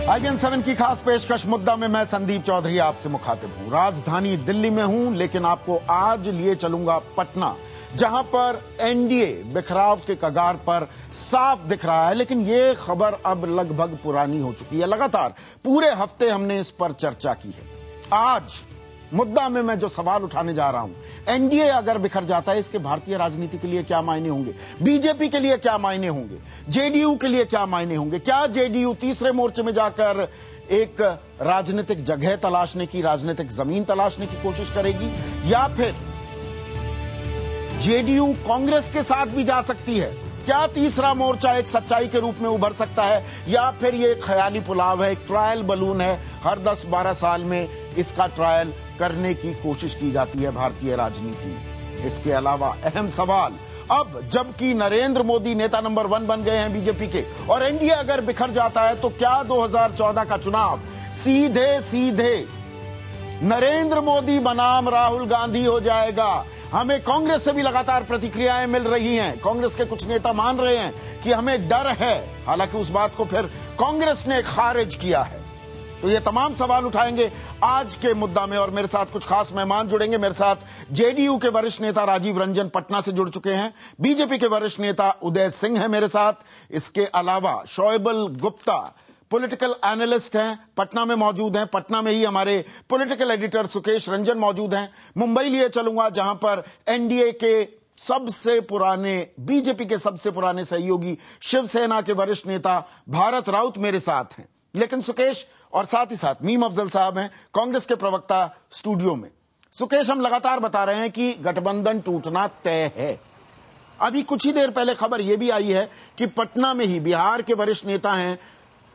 IBN 7 की खास पेशकश मुद्दा में मैं संदीप चौधरी आपसे मुखातिब हूं। राजधानी दिल्ली में हूं, लेकिन आपको आज लिए चलूंगा पटना, जहां पर एनडीए बिखराव के कगार पर साफ दिख रहा है। लेकिन यह खबर अब लगभग पुरानी हो चुकी है। लगातार पूरे हफ्ते हमने इस पर चर्चा की है। आज मुद्दा में मैं जो सवाल उठाने जा रहा हूं, एनडीए अगर बिखर जाता है, इसके भारतीय राजनीति के लिए क्या मायने होंगे, बीजेपी के लिए क्या मायने होंगे, जेडीयू के लिए क्या मायने होंगे। क्या जेडीयू तीसरे मोर्चे में जाकर एक राजनीतिक जगह तलाशने की, राजनीतिक जमीन तलाशने की कोशिश करेगी, या फिर जेडीयू कांग्रेस के साथ भी जा सकती है। क्या तीसरा मोर्चा एक सच्चाई के रूप में उभर सकता है, या फिर यह एक ख्याली पुलाव है, एक ट्रायल बलून है, हर 10-12 साल में इसका ट्रायल करने की कोशिश की जाती है भारतीय राजनीति में। इसके अलावा अहम सवाल, अब जबकि नरेंद्र मोदी नेता नंबर 1 बन गए हैं बीजेपी के, और एनडीए अगर बिखर जाता है, तो क्या 2014 का चुनाव सीधे सीधे नरेंद्र मोदी बनाम राहुल गांधी हो जाएगा। हमें कांग्रेस से भी लगातार प्रतिक्रियाएं मिल रही हैं। कांग्रेस के कुछ नेता मान रहे हैं कि हमें डर है, हालांकि उस बात को फिर कांग्रेस ने खारिज किया है। तो ये तमाम सवाल उठाएंगे आज के मुद्दा में, और मेरे साथ कुछ खास मेहमान जुड़ेंगे। मेरे साथ जेडीयू के वरिष्ठ नेता राजीव रंजन पटना से जुड़ चुके हैं, बीजेपी के वरिष्ठ नेता उदय सिंह है मेरे साथ। इसके अलावा शोएबल गुप्ता पॉलिटिकल एनालिस्ट हैं, पटना में मौजूद हैं। पटना में ही हमारे पॉलिटिकल एडिटर सुकेश रंजन मौजूद हैं। मुंबई लिए चलूंगा, जहां पर एनडीए के सबसे पुराने, बीजेपी के सबसे पुराने सहयोगी शिवसेना के वरिष्ठ नेता भारत राउत मेरे साथ हैं। लेकिन सुकेश और साथ ही साथ मीम अफजल साहब हैं, कांग्रेस के प्रवक्ता, स्टूडियो में। सुकेश, हम लगातार बता रहे हैं कि गठबंधन टूटना तय है। अभी कुछ ही देर पहले खबर यह भी आई है कि पटना में ही बिहार के वरिष्ठ नेता हैं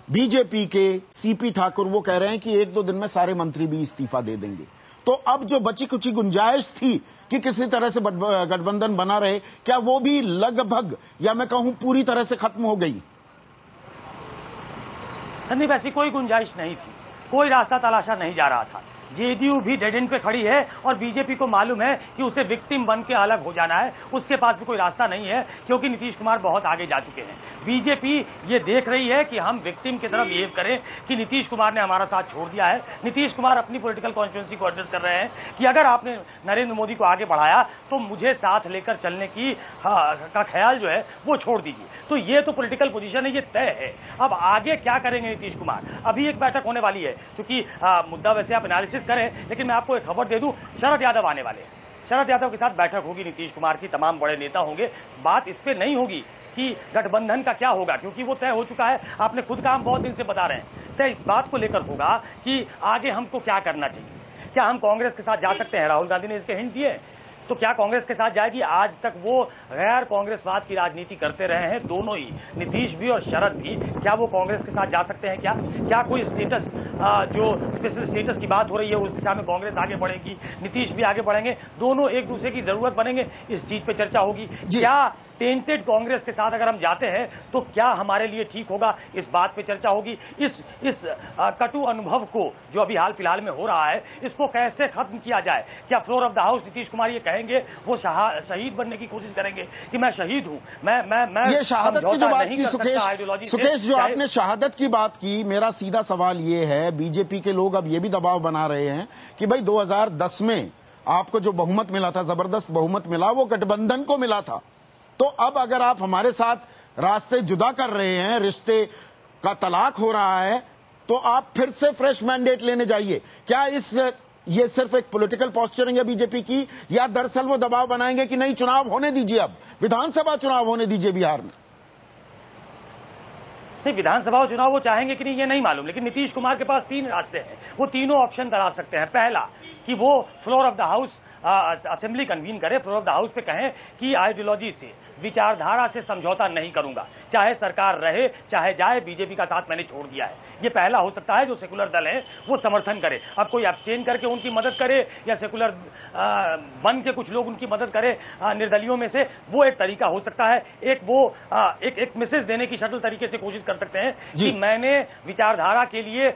बीजेपी के सीपी ठाकुर, वो कह रहे हैं कि 1-2 दिन में सारे मंत्री भी इस्तीफा दे देंगे। तो अब जो बची कुछ गुंजाइश थी कि किसी तरह से गठबंधन बना रहे, क्या वो भी लगभग, या मैं कहूं पूरी तरह से खत्म हो गई? संदीप, ऐसी कोई गुंजाइश नहीं थी, कोई रास्ता तलाशा नहीं जा रहा था। जेडीयू भी डेड एंड पे खड़ी है और बीजेपी को मालूम है कि उसे विक्टिम बन के अलग हो जाना है, उसके पास भी कोई रास्ता नहीं है, क्योंकि नीतीश कुमार बहुत आगे जा चुके हैं। बीजेपी ये देख रही है कि हम विक्टिम की तरफ बिहेव करें कि नीतीश कुमार ने हमारा साथ छोड़ दिया है। नीतीश कुमार अपनी पॉलिटिकल कॉन्स्टिट्यूंसी को एडजस्ट कर रहे हैं कि अगर आपने नरेंद्र मोदी को आगे बढ़ाया तो मुझे साथ लेकर चलने की का ख्याल जो है वो छोड़ दीजिए। तो ये तो पॉलिटिकल पोजीशन है, ये तय है। अब आगे क्या करेंगे नीतीश कुमार? अभी एक बैठक होने वाली है, क्योंकि मुद्दा वैसे आप एनालिसिस करें, लेकिन मैं आपको एक खबर दे दूं, शरद यादव आने वाले हैं। शरद यादव के साथ बैठक होगी नीतीश कुमार की, तमाम बड़े नेता होंगे। बात इस पे नहीं होगी कि गठबंधन का क्या होगा, क्योंकि वो तय हो चुका है। आपने खुद कहा, हम बहुत दिन से बता रहे हैं। तय इस बात को लेकर होगा कि आगे हमको क्या करना चाहिए। क्या हम कांग्रेस के साथ जा सकते हैं? राहुल गांधी ने इसके हिंट दिए। तो क्या कांग्रेस के साथ जाएगी? आज तक वो गैर कांग्रेसवाद की राजनीति करते रहे हैं, दोनों ही, नीतीश भी और शरद भी। क्या वो कांग्रेस के साथ जा सकते हैं? क्या कोई स्टेटस, जो स्पेशल स्टेटस की बात हो रही है, उस दिशा में कांग्रेस आगे बढ़ेगी, नीतीश भी आगे बढ़ेंगे, दोनों एक दूसरे की जरूरत बनेंगे, इस चीज पे चर्चा होगी। क्या टेंटेड कांग्रेस के साथ अगर हम जाते हैं तो क्या हमारे लिए ठीक होगा, इस बात पे चर्चा होगी। इस कटु अनुभव को जो अभी हाल फिलहाल में हो रहा है, इसको कैसे खत्म किया जाए। क्या floor of the house Nitish Kumar ये कहेंगे, वो शहीद बनने की कोशिश करेंगे कि मैं शहीद हूं, मैं ये शहादत की जो बात की सुकेश, जो आपने शहादत की बात की, मेरा सीधा सवाल ये है, बीजेपी के लोग अब ये भी दबाव बना रहे हैं कि भाई 2010 में आपको जो बहुमत मिला था, जबरदस्त बहुमत मिला, वो गठबंधन को मिला था। तो अब अगर आप हमारे साथ रास्ते जुदा कर रहे हैं, रिश्ते का तलाक हो रहा है, तो आप फिर से फ्रेश मैंडेट लेने जाइए। क्या ये सिर्फ एक पॉलिटिकल पॉस्चरिंग है बीजेपी की, या दरअसल वो दबाव बनाएंगे कि नहीं, चुनाव होने दीजिए, अब विधानसभा चुनाव होने दीजिए बिहार में? नहीं, विधानसभा चुनाव वो चाहेंगे कि नहीं ये नहीं मालूम, लेकिन नीतीश कुमार के पास 3 रास्ते हैं। वो तीनों ऑप्शन तलाश सकते हैं। पहला कि वो floor of the house assembly convene करे, फ्लोर ऑफ द हाउस पे कहें कि आइडियोलॉजी से, विचारधारा से समझौता नहीं करूंगा, चाहे सरकार रहे चाहे जाए, बीजेपी का साथ मैंने छोड़ दिया है। ये पहला हो सकता है, जो सेकुलर दल है वो समर्थन करे। अब कोई अब्सटेन करके उनकी मदद करे, या सेकुलर बन के कुछ लोग उनकी मदद करे निर्दलियों में से, वो एक तरीका हो सकता है। एक मैसेज देने की शटल तरीके से कोशिश कर सकते हैं कि मैंने विचारधारा के लिए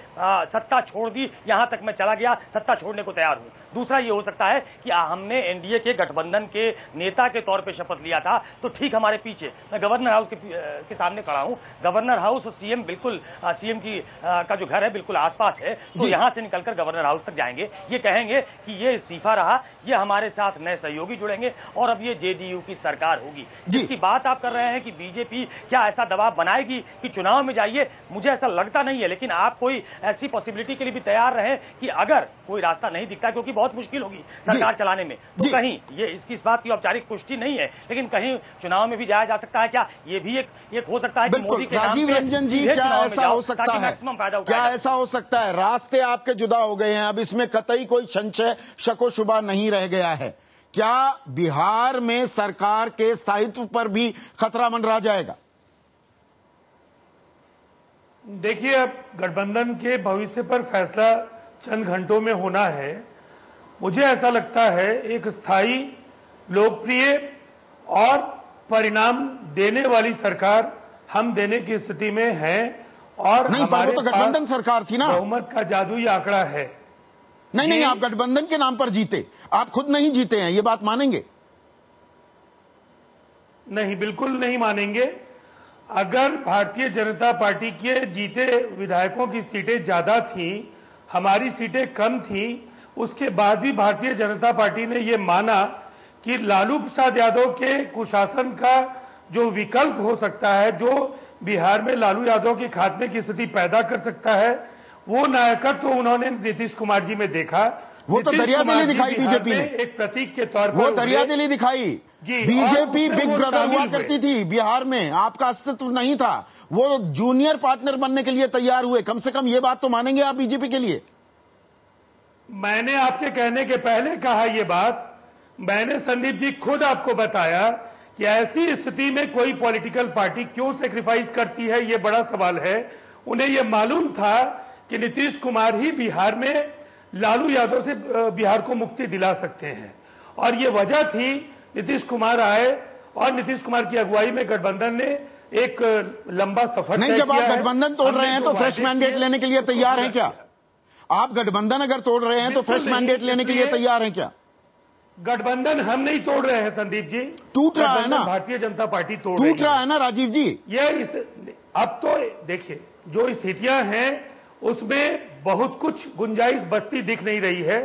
सत्ता छोड़ दी, यहां तक मैं चला गया, सत्ता छोड़ने को तैयार हूं। दूसरा ये हो सकता है कि हमने एनडीए के गठबंधन के नेता के तौर पे शपथ लिया था, तो ठीक हमारे पीछे, मैं गवर्नर हाउस के सामने खड़ा हूं। गवर्नर हाउस और सीएम बिल्कुल सीएम की का जो घर है बिल्कुल आसपास है, तो यहां से निकलकर गवर्नर हाउस तक जाएंगे। ये कहेंगे कि ये इस्तीफा रहा, ये हमारे साथ नए सहयोगी जुड़ेंगे और अब ये जेडीयू की सरकार होगी। जिसकी बात आप कर रहे हैं कि बीजेपी क्या ऐसा दबाव बनाएगी कि चुनाव में जाइए, मुझे ऐसा लगता नहीं है। लेकिन आप कोई ऐसी पॉसिबिलिटी के लिए भी तैयार रहे कि अगर कोई रास्ता नहीं दिखता, क्योंकि बहुत मुश्किल होगी सरकार चलाने में, तो कहीं ये इस बात की औपचारिक पुष्टि नहीं है, लेकिन कहीं चुनाव में भी जाया जा सकता है क्या? ये भी एक हो सकता है कि मोदी के नाम पे राजीव रंजन जी, क्या ऐसा हो सकता है? क्या ऐसा हो सकता है? रास्ते आपके जुदा हो गए हैं, अब इसमें कतई कोई संशय शको शुबा नहीं रह गया है। क्या बिहार में सरकार के स्थायित्व पर भी खतरा मंडरा जाएगा? देखिए, अब गठबंधन के भविष्य पर फैसला चंद घंटों में होना है। मुझे ऐसा लगता है एक स्थायी, लोकप्रिय और परिणाम देने वाली सरकार हम देने की स्थिति में है, और नहीं, पर वो तो गठबंधन सरकार थी ना। बहुमत का जादुई आंकड़ा है। नहीं, आप गठबंधन के नाम पर जीते, आप खुद नहीं जीते हैं, ये बात मानेंगे? नहीं, बिल्कुल नहीं मानेंगे। अगर भारतीय जनता पार्टी के जीते विधायकों की सीटें ज्यादा थी, हमारी सीटें कम थी, उसके बाद भी भारतीय जनता पार्टी ने यह माना कि लालू प्रसाद यादव के कुशासन का जो विकल्प हो सकता है, जो बिहार में लालू यादव के खात्मे की स्थिति पैदा कर सकता है, वो नायकत्व तो उन्होंने नीतीश कुमार जी में देखा। वो तो दरियादिली दिखाई बीजेपी ने, एक प्रतीक के तौर पर वो दरियादिली दिखाई। बीजेपी बिग ब्रदर हुआ करती थी बिहार में, आपका अस्तित्व नहीं था, वो जूनियर पार्टनर बनने के लिए तैयार हुए। कम से कम ये बात तो मानेंगे आप बीजेपी के लिए? मैंने आपके कहने के पहले कहा ये बात। मैंने, संदीप जी, खुद आपको बताया कि ऐसी स्थिति में कोई पॉलिटिकल पार्टी क्यों सेक्रीफाइस करती है, ये बड़ा सवाल है। उन्हें यह मालूम था कि नीतीश कुमार ही बिहार में लालू यादव से बिहार को मुक्ति दिला सकते हैं, और ये वजह थी नीतीश कुमार आए, और नीतीश कुमार की अगुवाई में गठबंधन ने एक लंबा सफर नहीं, जब आप गठबंधन तोड़ रहे हैं तो फ्रेश मैंडेट लेने के लिए तैयार हैं क्या? आप गठबंधन अगर तोड़ रहे हैं तो फ्रेश मैंडेट लेने के लिए तैयार हैं क्या? गठबंधन हम नहीं तोड़ रहे हैं संदीप जी, टूट रहा है ना, भारतीय जनता पार्टी टूट रहा है ना राजीव जी। अब तो देखिए, जो स्थितियां हैं उसमें बहुत कुछ गुंजाइश बचती दिख नहीं रही है,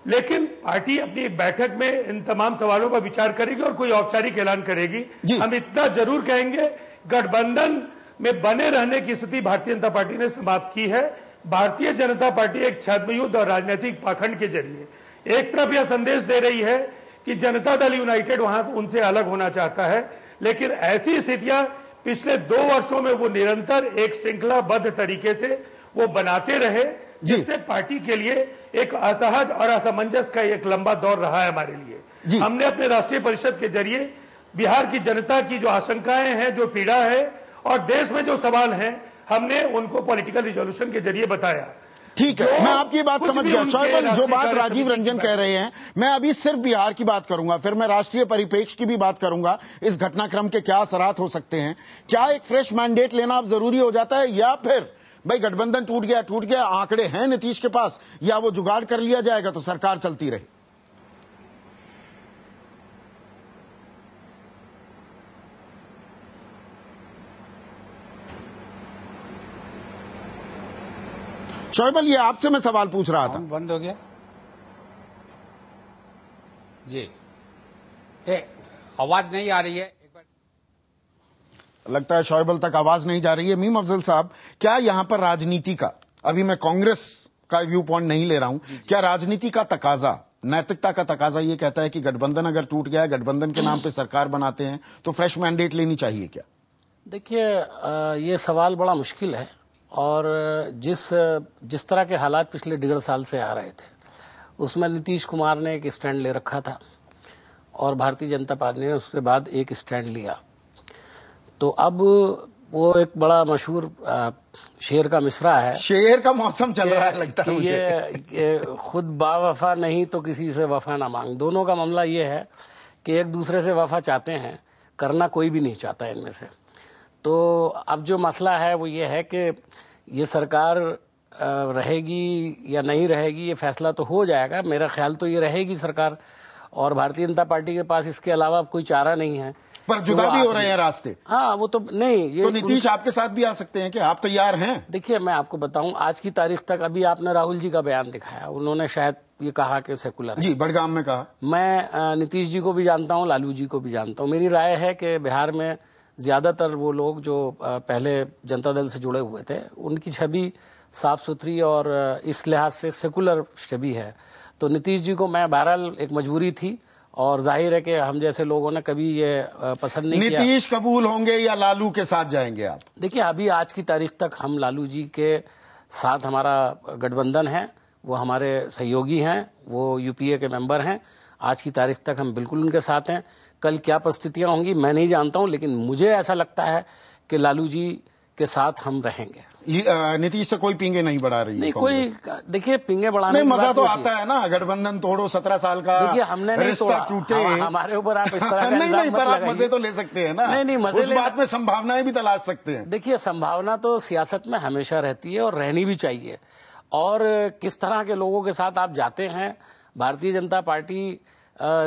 लेकिन पार्टी अपनी एक बैठक में इन तमाम सवालों पर विचार करेगी और कोई औपचारिक ऐलान करेगी। हम इतना जरूर कहेंगे, गठबंधन में बने रहने की स्थिति भारतीय जनता पार्टी ने समाप्त की है। भारतीय जनता पार्टी एक छद्मयुद्ध और राजनीतिक पाखंड के जरिए एक तरफ यह संदेश दे रही है कि जनता दल यूनाइटेड वहां से उनसे अलग होना चाहता है, लेकिन ऐसी स्थितियां पिछले 2 वर्षों में वो निरंतर एक श्रृंखलाबद्ध तरीके से वो बनाते रहे, जिससे पार्टी के लिए एक असहज और असमंजस का एक लंबा दौर रहा है हमारे लिए। हमने अपने राष्ट्रीय परिषद के जरिए बिहार की जनता की जो आशंकाएं हैं, जो पीड़ा है और देश में जो सवाल हैं, हमने उनको पॉलिटिकल रिजोल्यूशन के जरिए बताया। ठीक है, मैं आपकी बात समझ गया। शोएब, जो बात राजीव रंजन कह रहे हैं, मैं अभी सिर्फ बिहार की बात करूंगा, फिर मैं राष्ट्रीय परिप्रेक्ष्य की भी बात करूंगा। इस घटनाक्रम के क्या असरात हो सकते हैं? क्या एक फ्रेश मैंडेट लेना अब जरूरी हो जाता है, या फिर भाई गठबंधन टूट गया, आंकड़े हैं नीतीश के पास, या वो जुगाड़ कर लिया जाएगा तो सरकार चलती रहे? शोएब, ये आपसे मैं सवाल पूछ रहा था। बंद हो गया जी, आवाज नहीं आ रही है। एक बार लगता है शोएब तक आवाज नहीं जा रही है। मीम अफजल साहब, क्या यहां पर राजनीति का, अभी मैं कांग्रेस का व्यू पॉइंट नहीं ले रहा हूं, क्या राजनीति का तकाजा, नैतिकता का तकाजा ये कहता है कि गठबंधन अगर टूट गया है, गठबंधन के नाम पे सरकार बनाते हैं, तो फ्रेश मैंडेट लेनी चाहिए क्या? देखिए, ये सवाल बड़ा मुश्किल है, और जिस तरह के हालात पिछले 1.5 साल से आ रहे थे, उसमें नीतीश कुमार ने एक स्टैंड ले रखा था और भारतीय जनता पार्टी ने उसके बाद एक स्टैंड लिया। तो अब वो एक बड़ा मशहूर शेर का मिसरा है, शेर का मौसम चल रहा है लगता है मुझे। ये खुद बावफा नहीं तो किसी से वफा ना मांग। दोनों का मामला ये है कि एक दूसरे से वफा चाहते हैं, करना कोई भी नहीं चाहता इनमें से। तो अब जो मसला है वो ये है कि ये सरकार रहेगी या नहीं रहेगी, ये फैसला तो हो जाएगा। मेरा ख्याल तो ये रहेगी सरकार, और भारतीय जनता पार्टी के पास इसके अलावा कोई चारा नहीं है। पर जुदा भी हो रहे हैं रास्ते। हाँ, वो तो नहीं, ये तो नीतीश आपके साथ भी आ सकते हैं कि आप तैयार हैं? देखिए, मैं आपको बताऊं, आज की तारीख तक अभी आपने राहुल जी का बयान दिखाया, उन्होंने शायद ये कहा कि सेकुलर है। जी, बड़गाम में कहा। मैं नीतीश जी को भी जानता हूं, लालू जी को भी जानता हूं। मेरी राय है कि बिहार में ज्यादातर वो लोग जो पहले जनता दल से जुड़े हुए थे, उनकी छवि साफ सुथरी और इस लिहाज से सेकुलर छवि है। तो नीतीश जी को मैं बहरहाल एक मजबूरी थी, और जाहिर है कि हम जैसे लोगों ने कभी ये पसंद नहीं किया। नीतीश कबूल होंगे या लालू के साथ जाएंगे आप? देखिए, अभी आज की तारीख तक हम लालू जी के साथ, हमारा गठबंधन है, वो हमारे सहयोगी हैं, वो यूपीए के मेंबर हैं। आज की तारीख तक हम बिल्कुल उनके साथ हैं। कल क्या परिस्थितियां होंगी मैं नहीं जानता हूं, लेकिन मुझे ऐसा लगता है कि लालू जी के साथ हम रहेंगे। नीतीश से कोई पिंगे नहीं बढ़ा रही है? नहीं, कोई, देखिए, पिंगे बढ़ाने नहीं, मजा तो आता है ना, गठबंधन तोड़ो, 17 साल का देखिए, हमने नहीं रिश्ता टूटे, हमारे ऊपर आप इस तरह का नहीं, पर आप मजे तो ले सकते हैं ना। नहीं, मजे उस बात में संभावनाएं भी तलाश सकते हैं। देखिए, संभावना तो सियासत में हमेशा रहती है और रहनी भी चाहिए। और किस तरह के लोगों के साथ आप जाते हैं, भारतीय जनता पार्टी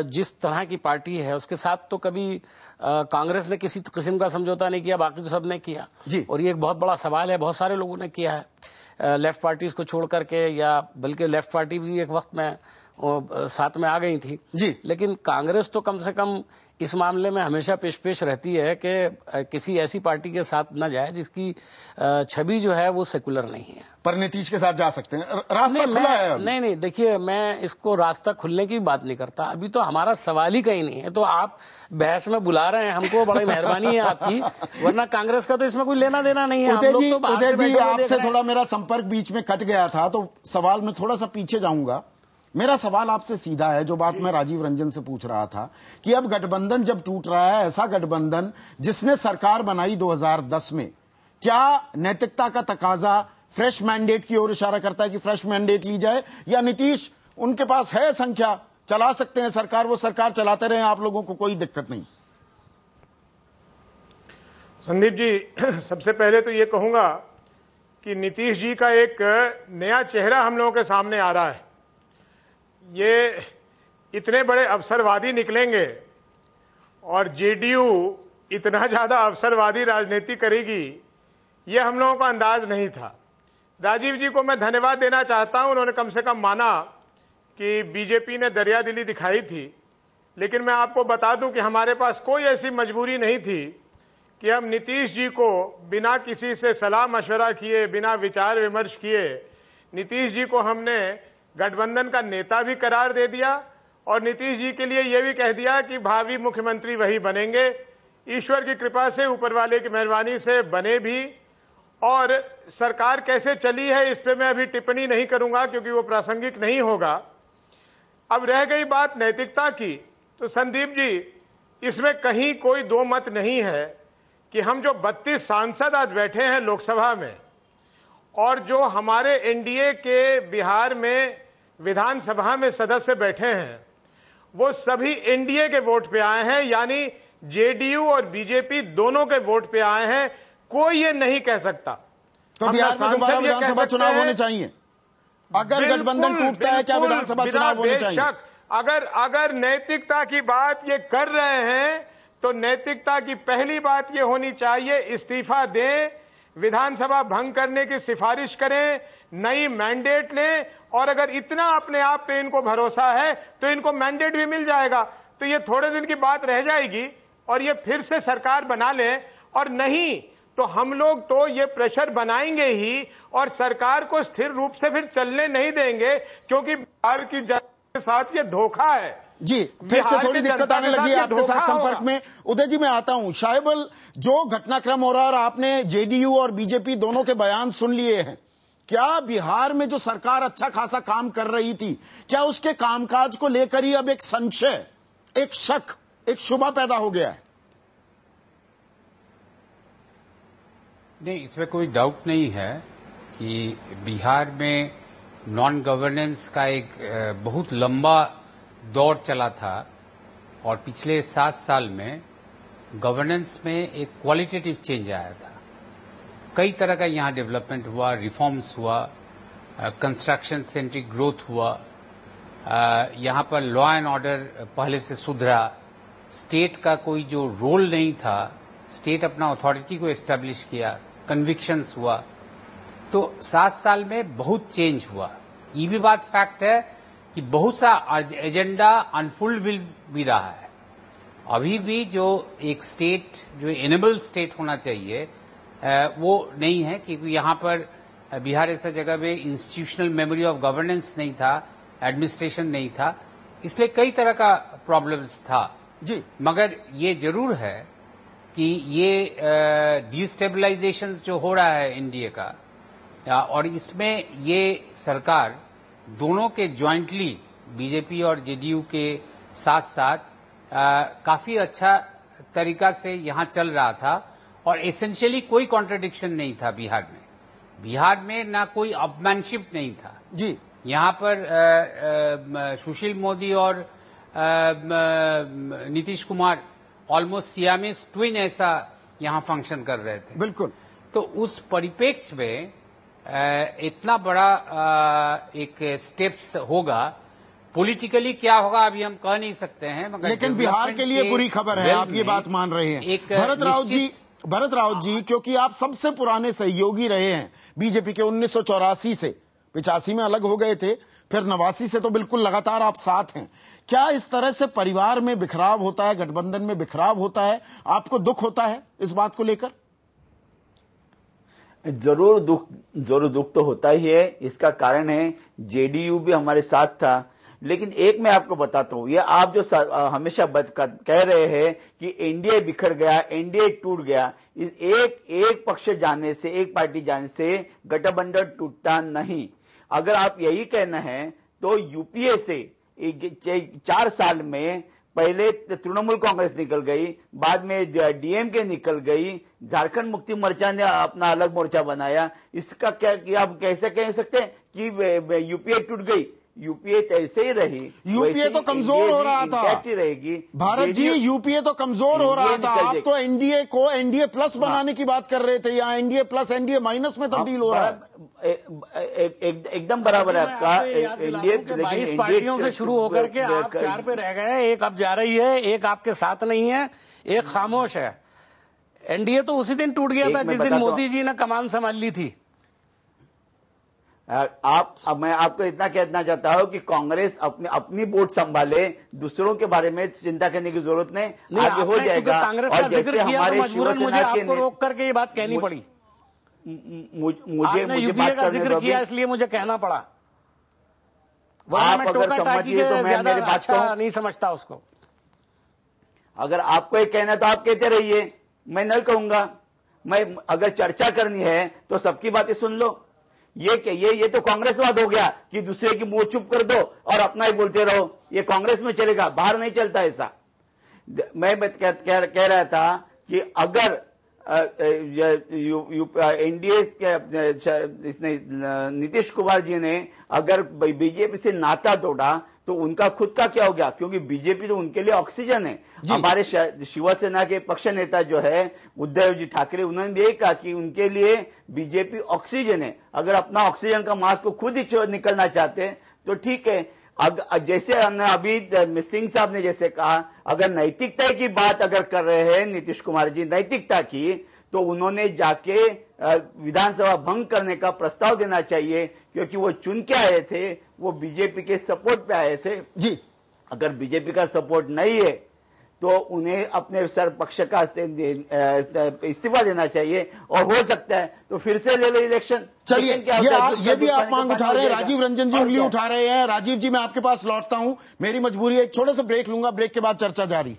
जिस तरह की पार्टी है, उसके साथ तो कभी कांग्रेस ने किसी किस्म का समझौता नहीं किया, बाकी तो सबने किया जी। और ये एक बहुत बड़ा सवाल है, बहुत सारे लोगों ने किया है लेफ्ट पार्टीज को छोड़ करके, या बल्कि लेफ्ट पार्टी भी एक वक्त में साथ में आ गई थी जी। लेकिन कांग्रेस तो कम से कम इस मामले में हमेशा पेश रहती है कि किसी ऐसी पार्टी के साथ न जाए जिसकी छवि जो है वो सेकुलर नहीं है। पर नीतीश के साथ जा सकते हैं, रास्ता खुला है अभी। नहीं, देखिए, मैं इसको रास्ता खुलने की बात नहीं करता, अभी तो हमारा सवाल ही कहीं नहीं है। तो आप बहस में बुला रहे हैं हमको, बड़ी मेहरबानी है आपकी, वरना कांग्रेस का तो इसमें कोई लेना देना नहीं है। उदय जी, आपसे थोड़ा मेरा संपर्क बीच में कट गया था, तो सवाल में थोड़ा सा पीछे जाऊंगा। मेरा सवाल आपसे सीधा है, जो बात मैं राजीव रंजन से पूछ रहा था कि अब गठबंधन जब टूट रहा है, ऐसा गठबंधन जिसने सरकार बनाई 2010 में, क्या नैतिकता का तकाजा फ्रेश मैंडेट की ओर इशारा करता है कि फ्रेश मैंडेट ली जाए, या नीतीश, उनके पास है संख्या, चला सकते हैं सरकार, वो सरकार चलाते रहे, आप लोगों को कोई दिक्कत नहीं? संदीप जी, सबसे पहले तो ये कहूंगा कि नीतीश जी का एक नया चेहरा हम लोगों के सामने आ रहा है। ये इतने बड़े अवसरवादी निकलेंगे और जेडीयू इतना ज्यादा अवसरवादी राजनीति करेगी, ये हम लोगों का अंदाज नहीं था। राजीव जी को मैं धन्यवाद देना चाहता हूं, उन्होंने कम से कम माना कि बीजेपी ने दरियादिली दिखाई थी। लेकिन मैं आपको बता दूं कि हमारे पास कोई ऐसी मजबूरी नहीं थी कि हम नीतीश जी को बिना किसी से सलाह मशवरा किए, बिना विचार विमर्श किए, नीतीश जी को हमने गठबंधन का नेता भी करार दे दिया और नीतीश जी के लिए यह भी कह दिया कि भावी मुख्यमंत्री वही बनेंगे। ईश्वर की कृपा से, ऊपर वाले की मेहरबानी से बने भी। और सरकार कैसे चली है इस पे मैं अभी टिप्पणी नहीं करूंगा क्योंकि वो प्रासंगिक नहीं होगा। अब रह गई बात नैतिकता की, तो संदीप जी, इसमें कहीं कोई दो मत नहीं है कि हम जो 32 सांसद आज बैठे हैं लोकसभा में, और जो हमारे एनडीए के बिहार में विधानसभा में सदस्य बैठे हैं, वो सभी एनडीए के वोट पे आए हैं, यानी जेडीयू और बीजेपी दोनों के वोट पे आए हैं। कोई ये नहीं कह सकता। तो बिहार में दोबारा विधानसभा चुनाव होने चाहिए? अगर गठबंधन टूटता है, क्या विधानसभा चुनाव होने चाहिए? अगर नैतिकता की बात ये कर रहे हैं, तो नैतिकता की पहली बात ये होनी चाहिए, इस्तीफा दें, विधानसभा भंग करने की सिफारिश करें, नई मैंडेट लें, और अगर इतना अपने आप पे इनको भरोसा है तो इनको मैंडेट भी मिल जाएगा। तो ये थोड़े दिन की बात रह जाएगी और ये फिर से सरकार बना लें, और नहीं तो हम लोग तो ये प्रेशर बनाएंगे ही और सरकार को स्थिर रूप से फिर चलने नहीं देंगे, क्योंकि बिहार की जनता के साथ ये धोखा है। जी, फिर से थोड़ी दिक्कत आने लगी है आपके साथ संपर्क में। उदय जी, मैं आता हूं। शायबल, जो घटनाक्रम हो रहा है और आपने जेडीयू और बीजेपी दोनों के बयान सुन लिए हैं, क्या बिहार में जो सरकार अच्छा खासा काम कर रही थी, क्या उसके कामकाज को लेकर ही अब एक संशय, एक शक, एक शुबा पैदा हो गया है? नहीं, इसमें कोई डाउट नहीं है कि बिहार में नॉन गवर्नेंस का एक बहुत लंबा दौर चला था और पिछले 7 साल में गवर्नेंस में एक क्वालिटेटिव चेंज आया था। कई तरह का यहां डेवलपमेंट हुआ, रिफॉर्म्स हुआ, कंस्ट्रक्शन सेंट्रिक ग्रोथ हुआ, यहाँ पर लॉ एंड ऑर्डर पहले से सुधरा, स्टेट का कोई जो रोल नहीं था, स्टेट अपना अथॉरिटी को एस्टेब्लिश किया, कन्विक्शंस हुआ, तो 7 साल में बहुत चेंज हुआ। ये भी बात फैक्ट है कि बहुत सा एजेंडा अनफुलफिल भी रहा है। अभी भी जो एक स्टेट, जो एनेबल स्टेट होना चाहिए, वो नहीं है, क्योंकि यहाँ पर बिहार ऐसा जगह में इंस्टीट्यूशनल मेमोरी ऑफ गवर्नेंस नहीं था, एडमिनिस्ट्रेशन नहीं था, इसलिए कई तरह का प्रॉब्लम्स था जी। मगर ये जरूर है कि ये डिस्टेबलाइजेशन जो हो रहा है एनडीए का, और इसमें ये सरकार दोनों के ज्वाइंटली, बीजेपी और जेडीयू के साथ साथ काफी अच्छा तरीका से यहां चल रहा था, और एसेंशियली कोई कॉन्ट्रडिक्शन नहीं था बिहार में। बिहार में ना कोई अपमैनशिप नहीं था जी। यहां पर सुशील मोदी और Nitish Kumar almost Siamese twin ऐसा यहां फंक्शन कर रहे थे। बिल्कुल। तो उस परिप्रेक्ष्य में इतना बड़ा एक स्टेप्स होगा, पॉलिटिकली क्या होगा अभी हम कह नहीं सकते हैं, मगर लेकिन बिहार के लिए बुरी खबर है, आप ये बात मान रहे हैं। भरत राउत जी, क्योंकि आप सबसे पुराने सहयोगी रहे हैं बीजेपी के 1984 से, 85 में अलग हो गए थे, फिर 89 से तो बिल्कुल लगातार आप साथ हैं। क्या इस तरह से परिवार में बिखराव होता है, गठबंधन में बिखराव होता है, आपको दुख होता है इस बात को लेकर? जरूर दुख तो होता ही है। इसका कारण है जेडीयू भी हमारे साथ था, लेकिन एक मैं आपको बताता हूं, ये आप जो हमेशा कह रहे हैं कि एनडीए बिखर गया, एनडीए टूट गया, एक पक्ष जाने से, एक पार्टी जाने से गठबंधन टूटता नहीं। अगर आप यही कहना है तो यूपीए से 4 साल में पहले तृणमूल कांग्रेस निकल गई, बाद में डीएमके निकल गई, झारखंड मुक्ति मोर्चा ने अपना अलग मोर्चा बनाया। इसका क्या कि आप कैसे कह सकते हैं कि यूपीए टूट गई? यूपीए तो ऐसे ही रही, यूपीए तो कमजोर हो रहा था, रहेगी भारत जी। यूपीए तो कमजोर हो रहा था, आप तो एनडीए को एनडीए प्लस बनाने की बात कर रहे थे, या एनडीए प्लस एनडीए माइनस में तब्दील हो रहा है। एकदम बराबर है आपका। एनडीए 22 पार्टियों से शुरू होकर के आप 4 पे रह गए, एक अब जा रही है, एक आपके साथ नहीं है, एक खामोश है। एनडीए तो उसी दिन टूट गया था जिस दिन मोदी जी ने कमान संभाल ली थी। अब मैं आपको इतना कहना चाहता हूं कि कांग्रेस अपनी बोर्ड संभाले, दूसरों के बारे में चिंता करने की जरूरत नहीं, आगे हो जाएगा। और जैसे हमारे शिवसेना के रोक करके ये बात कहनी पड़ी, मुझे यूपीए का जिक्र किया इसलिए मुझे कहना पड़ा। आप अगर समझिए तो मैं मेरी बात अच्छा नहीं समझता उसको। अगर आपको ये कहना तो आप कहते रहिए, मैं नहीं कहूंगा। मैं अगर चर्चा करनी है तो सबकी बातें सुन लो। ये तो कांग्रेसवाद हो गया कि दूसरे की मुंह चुप कर दो और अपना ही बोलते रहो। ये कांग्रेस में चलेगा, बाहर नहीं चलता ऐसा। मैं कह रहा था कि अगर एनडीए इसने नीतीश कुमार जी ने अगर बीजेपी से नाता तोड़ा तो उनका खुद का क्या हो गया, क्योंकि बीजेपी तो उनके लिए ऑक्सीजन है। हमारे शिवसेना के पक्ष नेता जो है उद्धव जी ठाकरे, उन्होंने भी यही कहा कि उनके लिए बीजेपी ऑक्सीजन है। अगर अपना ऑक्सीजन का मास्क को खुद ही निकलना चाहते हैं तो ठीक है। जैसे अभी सिंह साहब ने जैसे कहा, अगर नैतिकता की बात अगर कर रहे हैं नीतीश कुमार जी नैतिकता की, तो उन्होंने जाके विधानसभा भंग करने का प्रस्ताव देना चाहिए, क्योंकि वो चुन के आए थे, वो बीजेपी के सपोर्ट पे आए थे जी। अगर बीजेपी का सपोर्ट नहीं है तो उन्हें अपने सर पक्ष का इस्तीफा देना चाहिए, और हो सकता है तो फिर से ले लो इलेक्शन। चलिए, ये भी आप मांग उठा रहे हैं। राजीव रंजन जी उंगली उठा रहे हैं। राजीव जी, मैं आपके पास लौटता हूं, मेरी मजबूरी है, एक छोटे से ब्रेक लूंगा, ब्रेक के बाद चर्चा जारी।